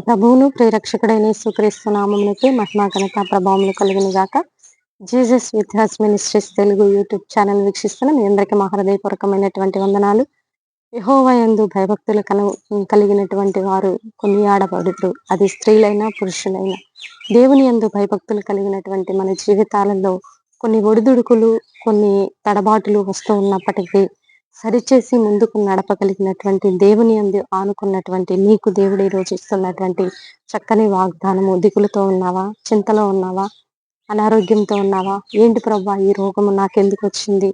ప్రభువును ప్రియరక్షకుడైన యేసుక్రీస్తు నామమునకి మహిమ ఘనత ప్రభావములు కలుగును గాక. Jesus with has ministries Telugu YouTube channel వీక్షిస్తున్న మీ అందరికీ మా హృదయపూర్వకమైనటువంటి వందనాలు. యెహోవా యందు భయభక్తులు కలిగినటువంటి వారు కొనియాడబడుదురు. అది స్త్రీలైనా పురుషులైనా. దేవుని యందు భయభక్తులు కలిగినటువంటి మన జీవితాలలో కొన్ని ఒడిదుడుకులు, కొన్ని తడబాటులు వస్తూ ఉన్నప్పటికీ సరిచేసి ముందుకు నడపగలిగినటువంటి దేవుని యందు ఆనుకున్నటువంటి నీకు దేవుడు ఈరోజు ఇస్తున్నటువంటి చక్కని వాగ్దానము. దిగులుతో ఉన్నావా? చింతలో ఉన్నావా? అనారోగ్యంతో ఉన్నావా? ఏంటి ప్రభా ఈ రోగము నాకెందుకు వచ్చింది?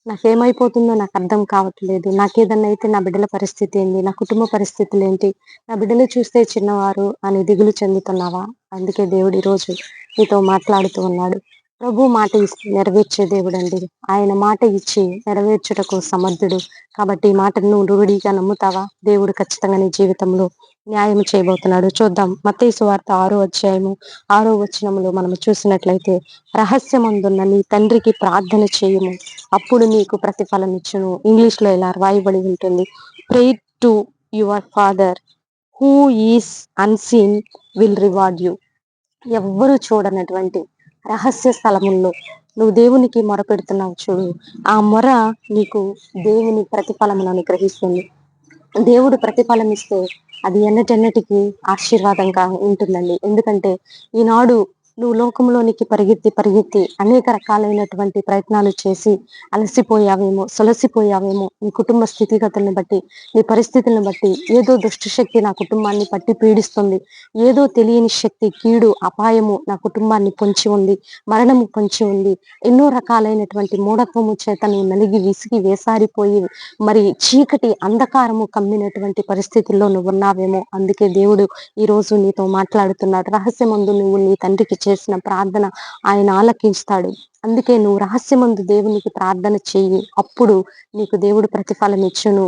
నాకేమైపోతుందో నాకు అర్థం కావట్లేదు. నాకేదన్నా అయితే నా బిడ్డల పరిస్థితి ఏంది? నా కుటుంబ పరిస్థితులు ఏంటి? నా బిడ్డలు చూస్తే చిన్నవారు అని దిగులు చెందుతున్నావా? అందుకే దేవుడు ఈరోజు నీతో మాట్లాడుతూ ఉన్నాడు. ప్రభు మాట ఇచ్చి నెరవేర్చే దేవుడండి. ఆయన మాట ఇచ్చి నెరవేర్చుటకు సమర్థుడు. కాబట్టి ఈ మాటను నువ్వు రూఢిగా నమ్ముతావా? దేవుడు ఖచ్చితంగా నీ జీవితంలో న్యాయం చేయబోతున్నాడు. చూద్దాం. మత్తయి సువార్త 6వ అధ్యాయము 6వ వచనంలో మనం చూసినట్లయితే, రహస్యమందున్న నీ తండ్రికి ప్రార్థన చేయుము, అప్పుడు నీకు ప్రతిఫలం ఇచ్చును. ఇంగ్లీష్ లో ఇలా రాయబడి ఉంటుంది, pray to your father who is unseen will reward you. ఎవ్వరూ చూడనటువంటి రహస్య స్థలముల్లో నువ్వు దేవునికి మొరపెడుతున్నావు చూడు, ఆ మొర నీకు దేవుని ప్రతిఫలమును అనుగ్రహిస్తుంది. దేవుడు ప్రతిఫలం ఇస్తే అది ఎన్నటెన్నటికి ఆశీర్వాదంగా ఉంటుందండి. ఎందుకంటే ఈనాడు నువ్వు లోకంలోనికి పరిగెత్తి అనేక రకాలైనటువంటి ప్రయత్నాలు చేసి అలసిపోయావేమో, సొలసిపోయావేమో. నీ కుటుంబ స్థితిగతుల్ని బట్టి, నీ పరిస్థితులను బట్టి ఏదో దుష్టశక్తి నా కుటుంబాన్ని పట్టి పీడిస్తుంది, ఏదో తెలియని శక్తి, కీడు, అపాయము నా కుటుంబాన్ని పొంచి ఉంది, మరణము పొంచి ఉంది. ఎన్నో రకాలైనటువంటి మూఢత్వము చేత నువ్వు నలిగి విసిగి వేసారిపోయి మరి చీకటి అంధకారము కమ్మినటువంటి పరిస్థితుల్లో నువ్వు ఉన్నావేమో. అందుకే దేవుడు ఈ రోజు నీతో మాట్లాడుతున్నాడు. రహస్యమందు నువ్వు నీ తండ్రికి చేసిన ప్రార్థన ఆయన ఆలకిస్తాడు. అందుకే నువ్వు రహస్యమందు దేవునికి ప్రార్థన చెయ్యి, అప్పుడు నీకు దేవుడు ప్రతిఫలం ఇచ్చును.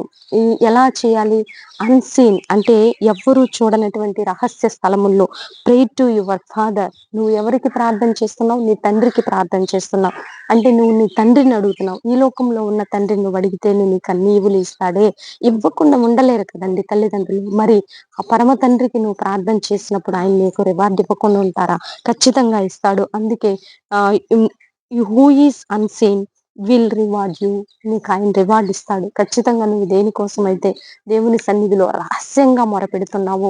ఎలా చేయాలి? అన్సీన్ అంటే ఎవ్వరూ చూడనటువంటి రహస్య స్థలముల్లో. ప్రే టు యువర్ ఫాదర్. నువ్వు ఎవరికి ప్రార్థన చేస్తున్నావు? నీ తండ్రికి ప్రార్థన చేస్తున్నావు. అంటే నువ్వు నీ తండ్రిని అడుగుతున్నావు. ఈ లోకంలో ఉన్న తండ్రిని నువ్వు అడిగితేనే నీకు అన్ని ఈవులు ఇస్తాడే. ఇవ్వకుండా ఉండలేరు కదండి తల్లిదండ్రులు. మరి ఆ పరమ తండ్రికి నువ్వు ప్రార్థన చేసినప్పుడు ఆయన నీకు రివార్డ్ ఇవ్వకుండా ఉంటారా? ఖచ్చితంగా ఇస్తాడు. అందుకే who is unseen will reward you. నీకు ఆయన రివార్డ్ ఇస్తాడు ఖచ్చితంగా. నువ్వు దేనికోసం అయితే దేవుని సన్నిధిలో రహస్యంగా మొరపెడుతున్నావో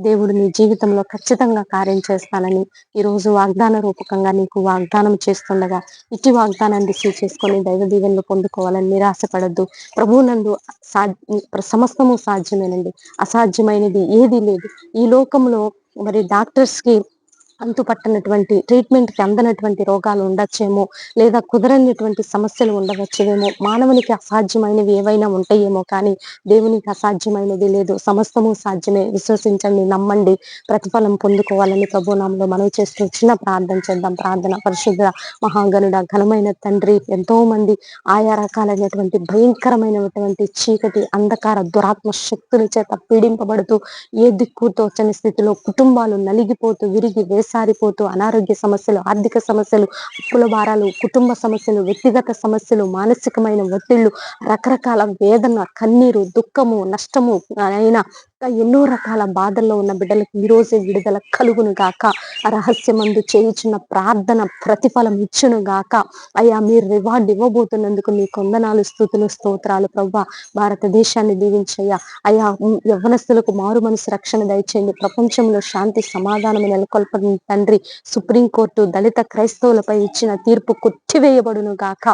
దేవుడు నీ జీవితంలో ఖచ్చితంగా కార్యం చేస్తానని ఈరోజు వాగ్దాన రూపకంగా నీకు వాగ్దానం చేస్తుండగా, ఇట్టి వాగ్దానాన్ని రిసీవ్ చేసుకొని దైవ దీవెనలు పొందుకోవాలని నిరాశపడద్దు. ప్రభువునందు సమస్తము సాధ్యమేనండి. అసాధ్యమైనది ఏదీ లేదు. ఈ లోకంలో మరి డాక్టర్స్ కి అంతుపట్టనటువంటి, ట్రీట్మెంట్ కి అందనటువంటి రోగాలు ఉండొచ్చేమో, లేదా కుదరనటువంటి సమస్యలు ఉండవచ్చేమో, మానవునికి అసాధ్యమైనవి ఏవైనా ఉంటాయేమో, కానీ దేవునికి అసాధ్యమైనది లేదు. సమస్తము సాధ్యమే. విశ్వసించండి, నమ్మండి, ప్రతిఫలం పొందుకోవాలని ప్రభునామంలో మనవి చేస్తూ చిన్న ప్రార్థన చేద్దాం. ప్రార్థన. పరిశుద్ధ మహాగణుడ, ఘనమైన తండ్రి, ఎంతో మంది ఆయా రకాలైనటువంటి భయంకరమైనటువంటి చీకటి, అంధకార, దురాత్మ శక్తుల చేత పీడింపబడుతూ ఏ దిక్కు తోచని స్థితిలో కుటుంబాలు నలిగిపోతూ, విరిగి వేసారిపోతూ, అనారోగ్య సమస్యలు, ఆర్థిక సమస్యలు, అప్పుల భారాలు, కుటుంబ సమస్యలు, వ్యక్తిగత సమస్యలు, మానసికమైన ఒత్తిళ్లు, రకరకాల వేదన, కన్నీరు, దుఃఖము, నష్టము అయినా ఎన్నో రకాల బాధల్లో ఉన్న బిడ్డలకు ఈ రోజే విడుదల కలుగును గాక. రహస్యమందు చేయుచున్న ప్రార్థన ప్రతిఫలం ఇచ్చును గాక. అయ్యా, మీరు రివార్డ్ ఇవ్వబోతున్నందుకు మీ కొందనాలు, స్తుతులు, స్తోత్రాలు ప్రభా. భారతదేశాన్ని దీవించయ్యా. అయ్యా, యవ్వనస్తులకు మారు మనసు రక్షణ దయచేయండి. ప్రపంచంలో శాంతి సమాధానం నెలకొల్పని తండ్రి. సుప్రీంకోర్టు దళిత క్రైస్తవులపై ఇచ్చిన తీర్పు కొట్టివేయబడును గాక.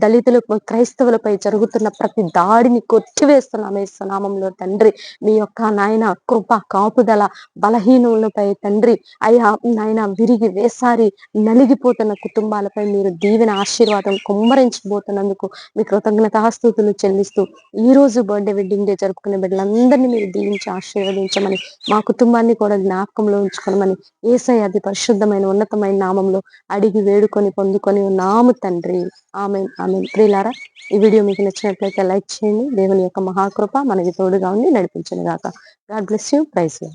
దళితులకు, క్రైస్తవులపై జరుగుతున్న ప్రతి దాడిని కొట్టివేస్తున్నాం యేసునామములో తండ్రి. మీ యొక్క నాయన కృప, కాపుదల బలహీనులపై తండ్రి, అయ్యా నాయన విరిగి వేసారి నలిగిపోతున్న కుటుంబాలపై మీరు దీవెన ఆశీర్వాదం కుమ్మరించబోతున్నందుకు మీ కృతజ్ఞతాస్తుతులు చెల్లిస్తూ, ఈ రోజు బర్త్డే, వెడ్డింగ్ డే జరుపుకునే బిడ్డలందరినీ మీరు దీవించి ఆశీర్వదించమని, మా కుటుంబాన్ని కూడా జ్ఞాపకంలో ఉంచుకోమని యేసయ్య అతి పరిశుద్ధమైన ఉన్నతమైన నామంలో అడిగి వేడుకొని పొందుకొని ఉన్నాము తండ్రి. ఆమేన్, ఆమేన్. ప్రియులారా, ఈ వీడియో మీకు నచ్చినట్లయితే లైక్ చేయండి. దేవుని యొక్క మహాకృప మనకి తోడుగా ఉండి నడిపించును గాక. God bless you. Praise you.